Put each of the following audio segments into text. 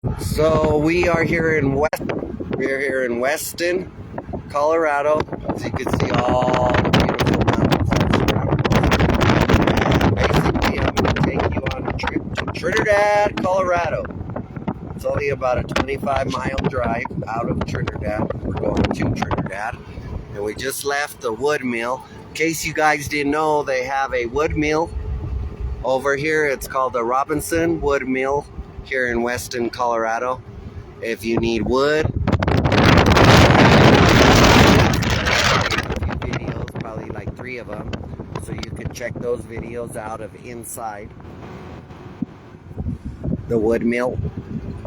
So we're here in Weston, Colorado. As you can see all the beautiful mountains that surround us. And basically I'm going to take you on a trip to Trinidad, Colorado. It's only about a 25-mile drive out of Trinidad. We're going to Trinidad. And we just left the wood mill. In case you guys didn't know, they have a wood mill over here. It's called the Robinson Wood Mill here in Weston, Colorado. If you need wood, a few videos, probably like 3 of them, so you can check those videos out of inside the wood mill.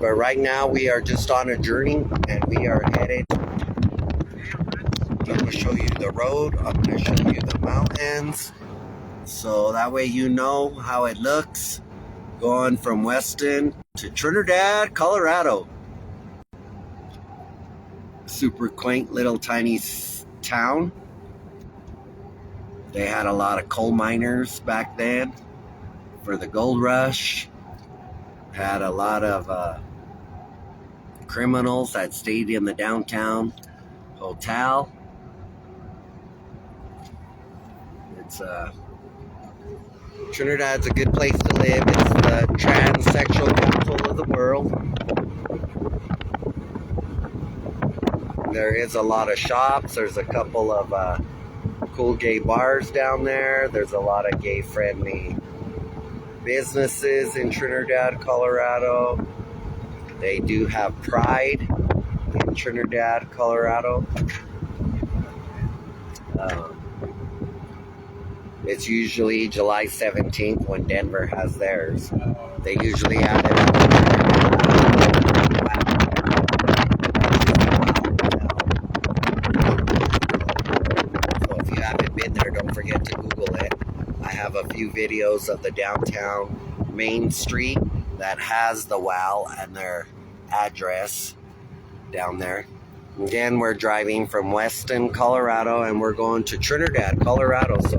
But right now we are just on a journey and we are headed. I'm going to show you the road. I'm going to show you the mountains, so that way you know how it looks going from Weston to Trinidad, Colorado. Super quaint little tiny town. They had a lot of coal miners back then for the gold rush. Had a lot of criminals that stayed in the downtown hotel. It's Trinidad's a good place to live. It's the transsexual capital of the world. There is a lot of shops. There's a couple of cool gay bars down there. There's a lot of gay-friendly businesses in Trinidad, Colorado. They do have Pride in Trinidad, Colorado. It's usually July 17th when Denver has theirs. They usually have it. So if you haven't been there, don't forget to Google it. I have a few videos of the downtown Main Street that has the WOW and their address down there. Again, we're driving from Weston, Colorado, and we're going to Trinidad, Colorado. So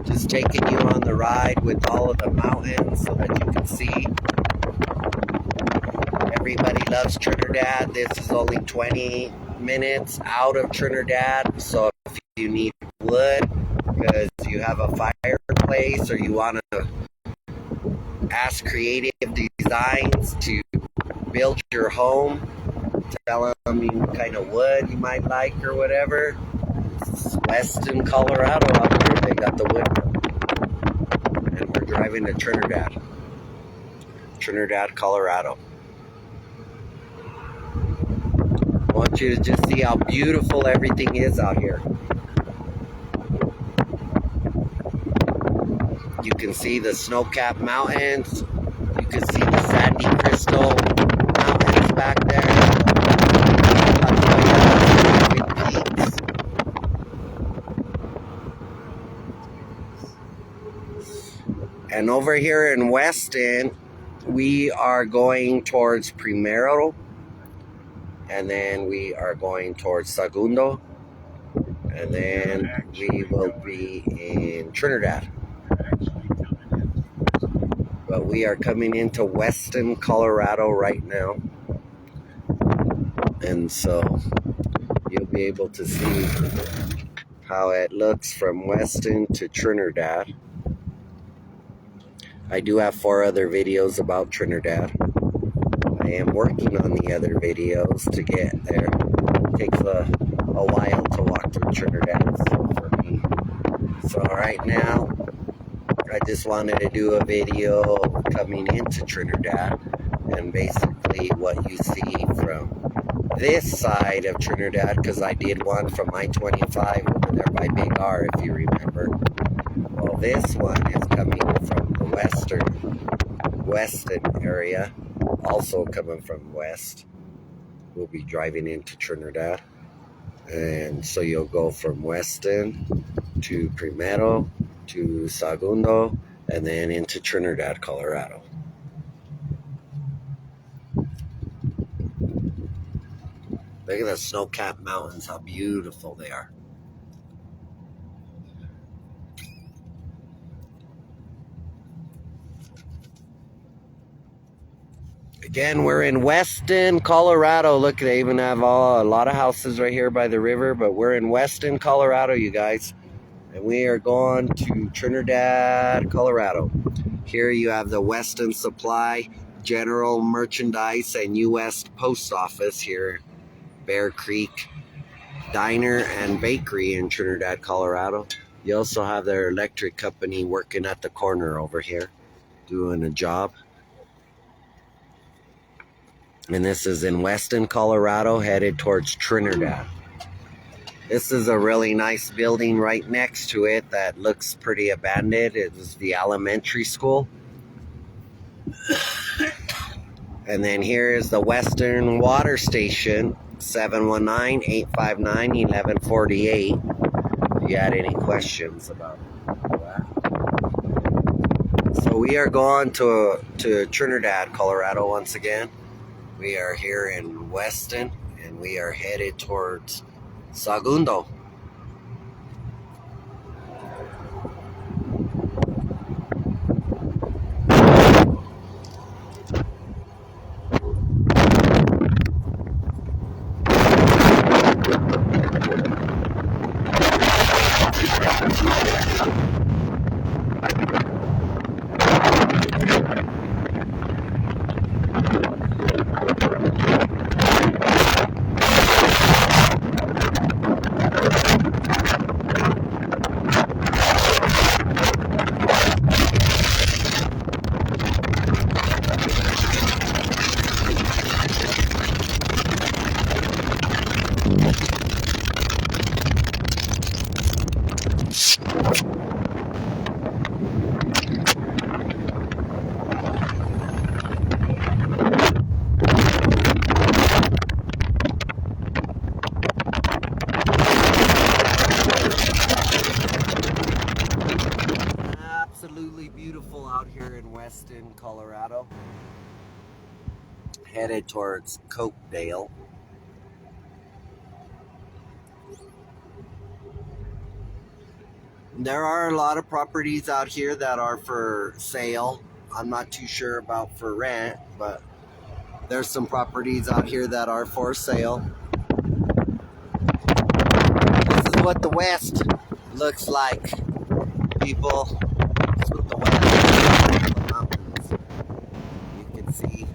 just taking you on the ride with all of the mountains so that you can see. Everybody loves Trinidad. This is only 20 minutes out of Trinidad. So if you need wood because you have a fireplace or you want to ask creative designs to build your home, tell them what kind of wood you might like or whatever. It's Weston, Colorado up there. They got the wood mill. And we're driving to Trinidad, Colorado. I want you to just see how beautiful everything is out here. You can see the snow-capped mountains. You can see the sandy crystal mountains back there. And over here in Weston, we are going towards Primero, and then we are going towards Segundo, and then we will be in Trinidad. But we are coming into Weston, Colorado right now, and so you'll be able to see how it looks from Weston to Trinidad. I do have 4 other videos about Trinidad. I am working on the other videos to get there. It takes a while to walk through Trinidad, so for me. So right now, I just wanted to do a video coming into Trinidad and basically what you see from this side of Trinidad, because I did one from I-25 over there by Big R, if you remember. Well, this one is coming from the Weston area, also coming from west. We'll be driving into Trinidad, and so you'll go from Weston to Primero to Segundo, and then into Trinidad, Colorado. Look at the snow-capped mountains, how beautiful they are. Again, we're in Weston, Colorado. Look, they even have a lot of houses right here by the river, but we're in Weston, Colorado, you guys. And we are going to Trinidad, Colorado. Here you have the Weston Supply, General Merchandise, and U.S. Post Office here. Bear Creek Diner and Bakery in Trinidad, Colorado. You also have their electric company working at the corner over here, doing a job. And this is in Weston, Colorado, headed towards Trinidad. This is a really nice building right next to it that looks pretty abandoned. It is the elementary school. And then here is the Western Water Station, 719-859-1148. If you had any questions about that. So we are going to Trinidad, Colorado once again. We are here in Weston, and we are headed towards Segundo. Absolutely beautiful out here in Weston, Colorado. Headed towards Cokedale. There are a lot of properties out here that are for sale. I'm not too sure about for rent, but there's some properties out here that are for sale. This is what the West looks like, people. This is what the West looks like, the mountains. You can see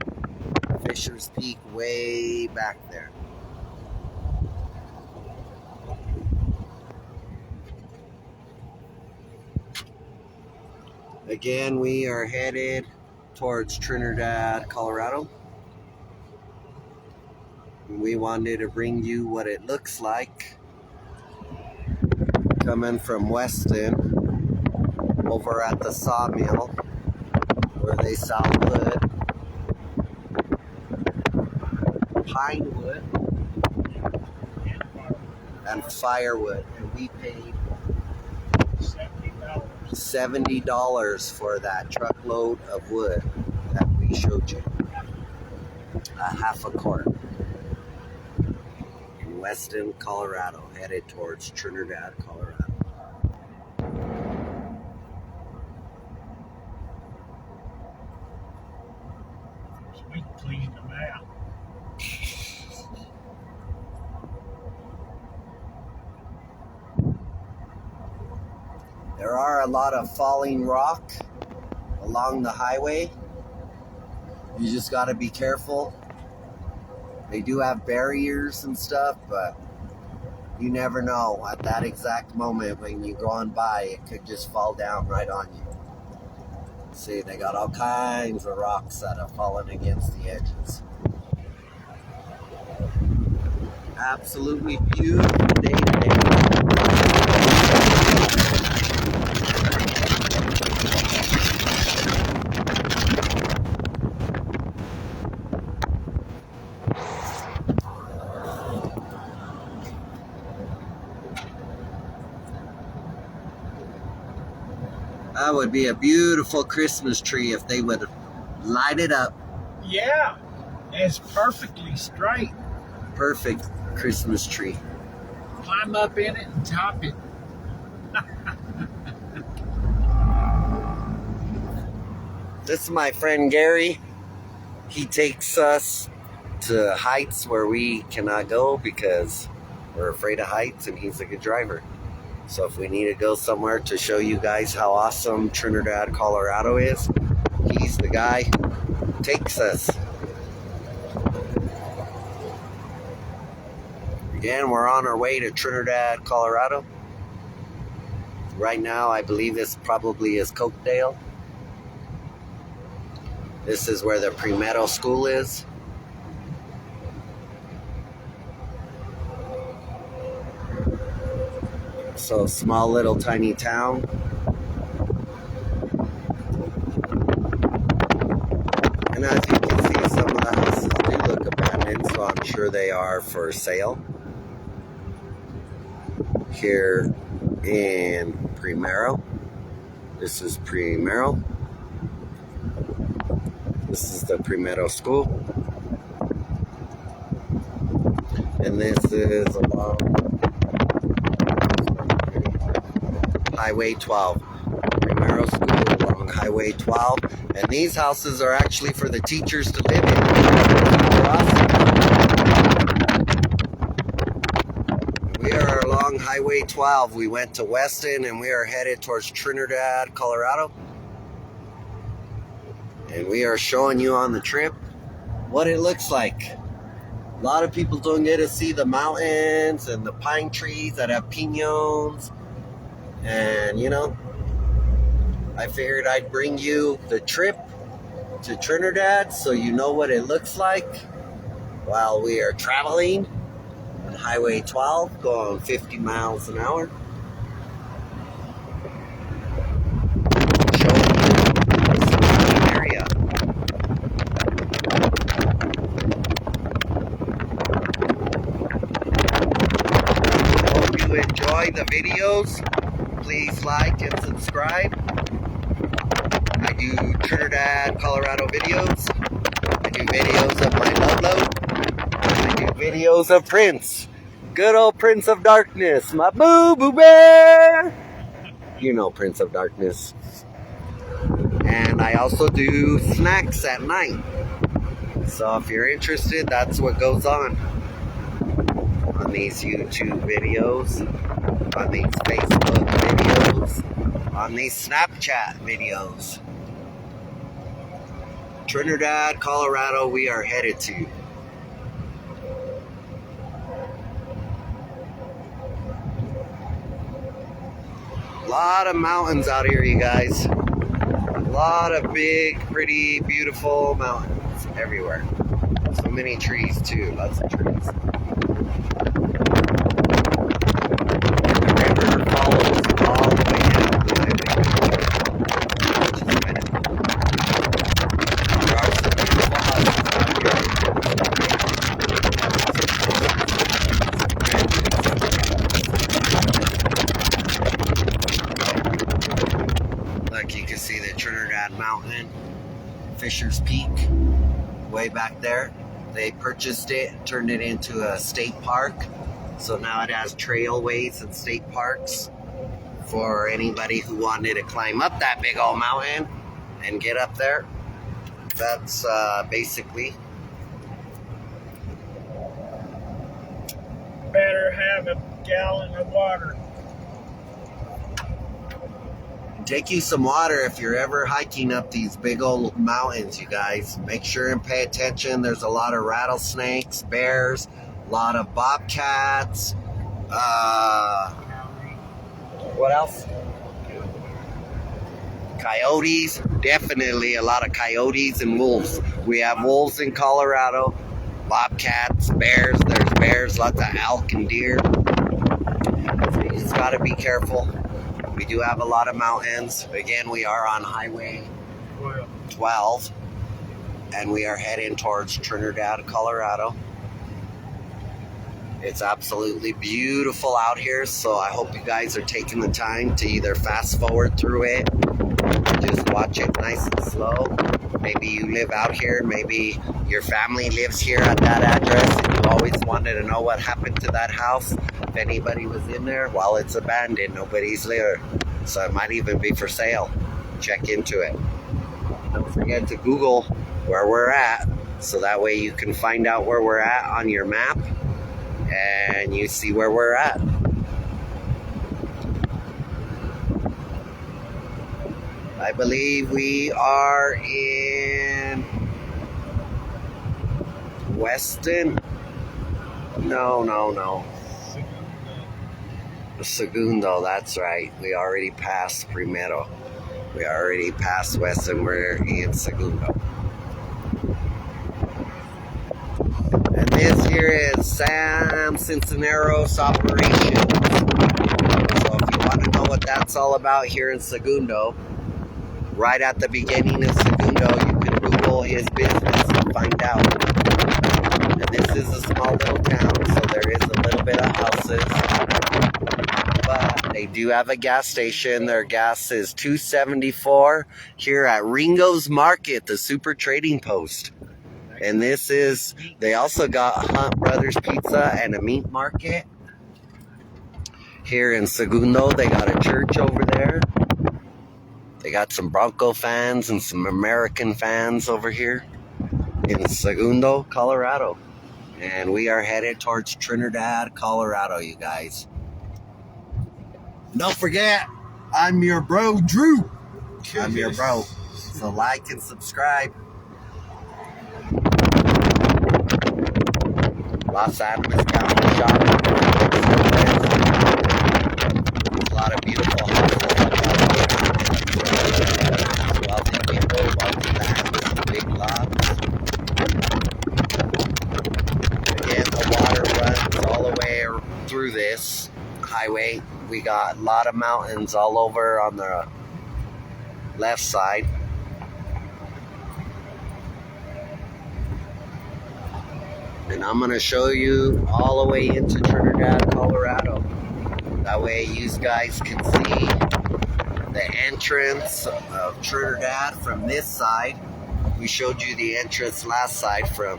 Fisher's Peak way back there. Again, we are headed towards Trinidad, Colorado. We wanted to bring you what it looks like coming from Weston over at the sawmill where they sell wood, pine wood, and firewood. And we paid $70 for that truckload of wood that we showed you. A half a quart. In Weston, Colorado, headed towards Trinidad, Colorado. We cleaned them out. There are a lot of falling rock along the highway. You just got to be careful. They do have barriers and stuff, but you never know at that exact moment when you're going by, it could just fall down right on you. See, they got all kinds of rocks that have fallen against the edges. Absolutely beautiful day today. That would be a beautiful Christmas tree if they would light it up. Yeah, it's perfectly straight. Perfect Christmas tree. Climb up in it and top it. This is my friend Gary. He takes us to heights where we cannot go because we're afraid of heights, and he's a good driver. So if we need to go somewhere to show you guys how awesome Trinidad, Colorado is, he's the guy who takes us. Again, we're on our way to Trinidad, Colorado. Right now, I believe this probably is Cokedale. This is where the pre-med school is. So, small little tiny town. And as you can see, some of the houses do look abandoned, so I'm sure they are for sale. Here in Primero. This is Primero. This is the pre-med school. And this is along Highway 12. Primero School along Highway 12. And these houses are actually for the teachers to live in. We are along Highway 12. We went to Weston and we are headed towards Trinidad, Colorado. And we are showing you on the trip what it looks like. A lot of people don't get to see the mountains and the pine trees that have piñons. And, you know, I figured I'd bring you the trip to Trinidad so you know what it looks like while we are traveling on Highway 12 going 50 miles an hour. Enjoy the videos. Please like and subscribe. I do Trinidad, Colorado videos. I do videos of my Ludlow. I do videos of Prince. Good old Prince of Darkness. My boo-boo bear. You know Prince of Darkness. And I also do snacks at night. So if you're interested, that's what goes on these YouTube videos, on these Facebook videos, on these Snapchat videos. Trinidad, Colorado, we are headed to. A lot of mountains out here, you guys. A lot of big, pretty, beautiful mountains everywhere. So many trees too, lots of trees. You can see the Trinidad Mountain, Fisher's Peak, way back there. They purchased it, turned it into a state park. So now it has trailways and state parks for anybody who wanted to climb up that big old mountain and get up there. That's basically. Better have a gallon of water. Take you some water if you're ever hiking up these big old mountains, you guys. Make sure and pay attention. There's a lot of rattlesnakes, bears, a lot of bobcats. What else? Coyotes. Definitely a lot of coyotes and wolves. We have wolves in Colorado. Bobcats, bears. There's bears, lots of elk and deer. So you just got to be careful. We do have a lot of mountains. Again, we are on Highway 12, and we are heading towards Trinidad, Colorado. It's absolutely beautiful out here, so I hope you guys are taking the time to either fast forward through it, or just watch it nice and slow. Maybe you live out here, maybe your family lives here at that address, and you always wanted to know what happened to that house. If anybody was in there, well, it's abandoned, nobody's there. So it might even be for sale. Check into it. Don't forget to Google where we're at So that way you can find out where we're at on your map and you see where we're at. I believe we are in Weston. No. Segundo, that's right. We already passed Primero. We already passed Weston. We're in Segundo. And this here is Sam Cinceneros Operations. So if you want to know what that's all about here in Segundo, right at the beginning of Segundo, you can Google his business and find out. And this is a small little town, so there is a little bit of houses. But they do have a gas station. Their gas is $2.74 here at Ringo's Market, the Super Trading Post. And this is, they also got Hunt Brothers Pizza and a meat market. Here in Segundo, they got a church over there. They got some Bronco fans and some American fans over here in Segundo, Colorado. And we are headed towards Trinidad, Colorado, you guys. Don't forget, I'm your bro, Drew. I'm your bro. So like and subscribe. Los Angeles County Shop. A lot of beautiful houses up wealthy people, wealthy lands, big lots. Again, the water runs all the way through this highway. We got a lot of mountains all over on the left side. And I'm going to show you all the way into Trinidad, Colorado. That way you guys can see the entrance of Trinidad from this side. We showed you the entrance last side from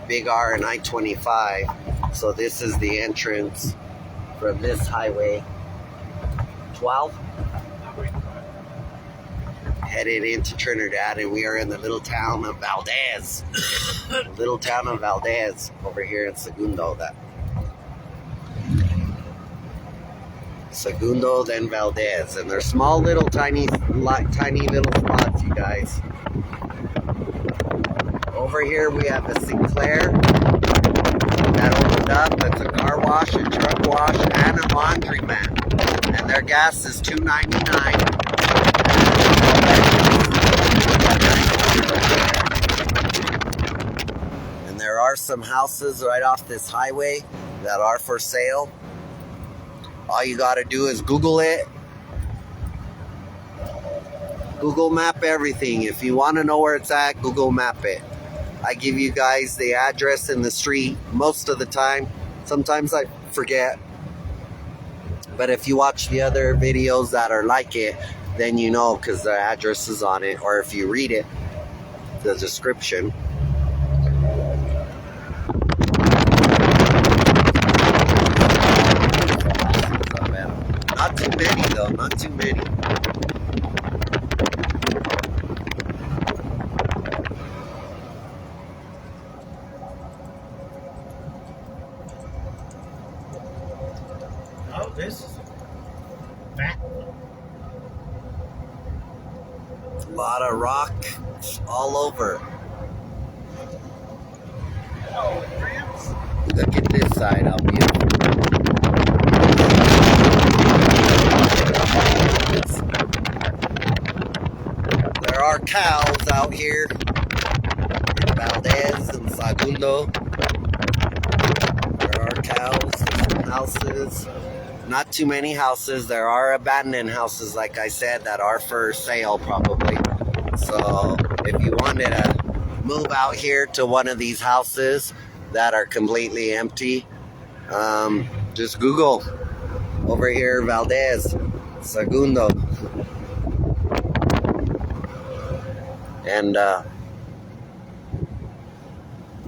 Big R and I-25. So this is the entrance from this highway 12. Headed into Trinidad, and we are in the little town of Valdez. Little town of Valdez over here in Segundo. That Segundo, then Valdez, and they're small little tiny little spots, you guys. Over here we have a Sinclair that opened up. It's a car wash, a truck wash, and a laundromat, and their gas is $2.99. And there are some houses right off this highway that are for sale. All you got to do is Google it. Google map everything. If you want to know where it's at, Google map it. I give you guys the address and the street most of the time. Sometimes I forget. But if you watch the other videos that are like it, then you know, because the address is on it. Or if you read it, the description. Not too many though, not too many. Oh, this is fat. A lot of rock all over. Oh, friends. Look at this side, how beautiful. There are cows out here in Valdez and Segundo. There are cows, some houses. Not too many houses. There are abandoned houses, like I said, that are for sale probably. So if you wanted to move out here to one of these houses that are completely empty, just Google over here Valdez, Segundo, and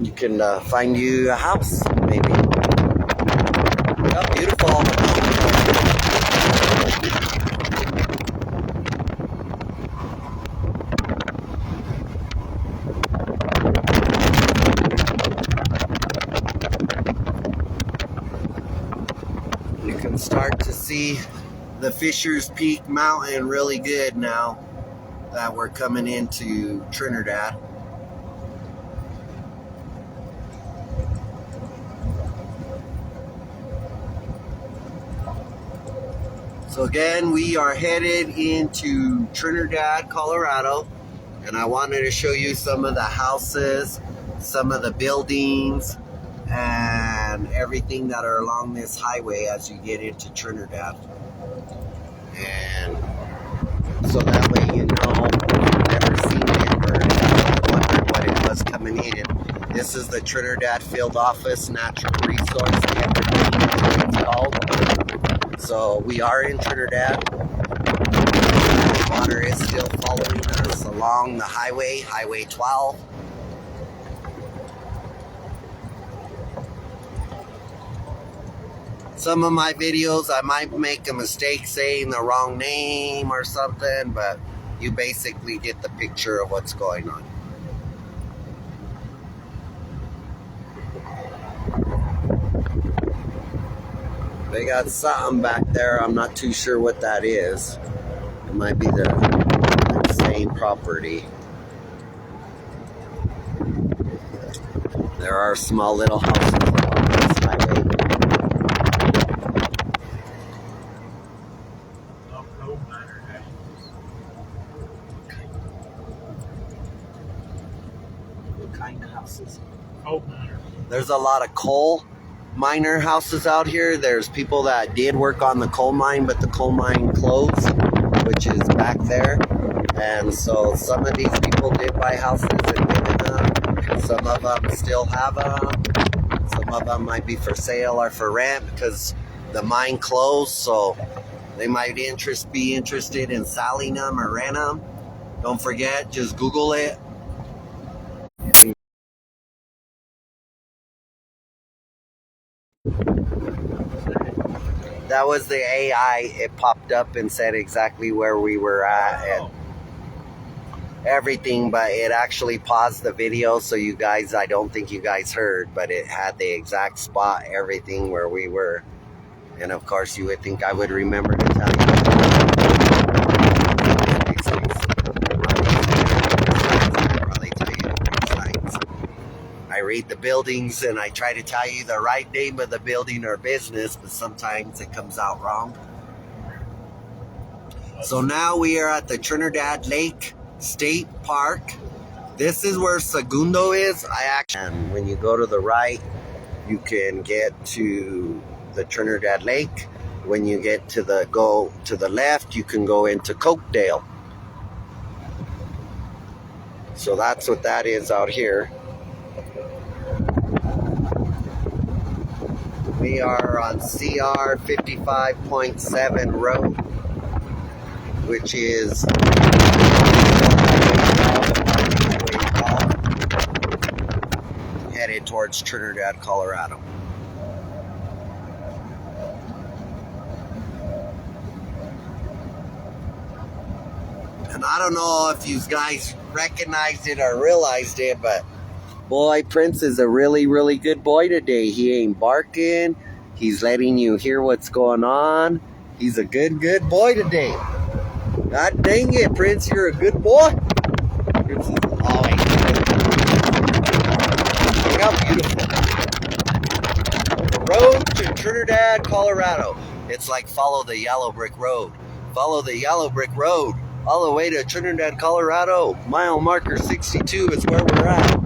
you can find you a house maybe. Oh, beautiful. can start to see the Fisher's Peak Mountain really good now that we're coming into Trinidad. So again, we are headed into Trinidad, Colorado, and I wanted to show you some of the houses, some of the buildings, and everything that are along this highway as you get into Trinidad. And so that way you know if you've never seen it or wondered what it was coming in. This is the Trinidad Field Office Natural Resource Evergreen, that's what it's called. So we are in Trinidad. The water is still following us along the highway, Highway 12. Some of my videos, I might make a mistake saying the wrong name or something, but you basically get the picture of what's going on. They got something back there. I'm not too sure what that is. It might be the same property. There are small little houses along this highway. What kind of houses? Coal miner. There's a lot of coal miner houses out here. There's people that did work on the coal mine, but the coal mine closed, which is back there. And so some of these people did buy houses and live in them. Some of them still have them. Some of them might be for sale or for rent because the mine closed. So they might be interested in selling them or rent them. Don't forget, just Google it. That was the AI. It popped up and said exactly where we were at and everything, but it actually paused the video. So you guys, I don't think you guys heard, but it had the exact spot, everything where we were. And of course, you would think I would remember to tell you. I read the buildings and I try to tell you the right name of the building or business, but sometimes it comes out wrong. So now we are at the Trinidad Lake State Park. This is where Segundo is. And when you go to the right, you can get to the Trinidad Lake. When you get to go to the left, you can go into Cokedale. So that's what that is out here. We are on CR 55.7 road, which is headed towards Trinidad, Colorado. And I don't know if you guys recognized it or realized it, but boy, Prince is a really, really good boy today. He ain't barking. He's letting you hear what's going on. He's a good boy today. God dang it, Prince, you're a good boy. Prince is always good. Look how beautiful. The road to Trinidad, Colorado. It's like follow the yellow brick road. Follow the yellow brick road all the way to Trinidad, Colorado. Mile marker 62 is where we're at.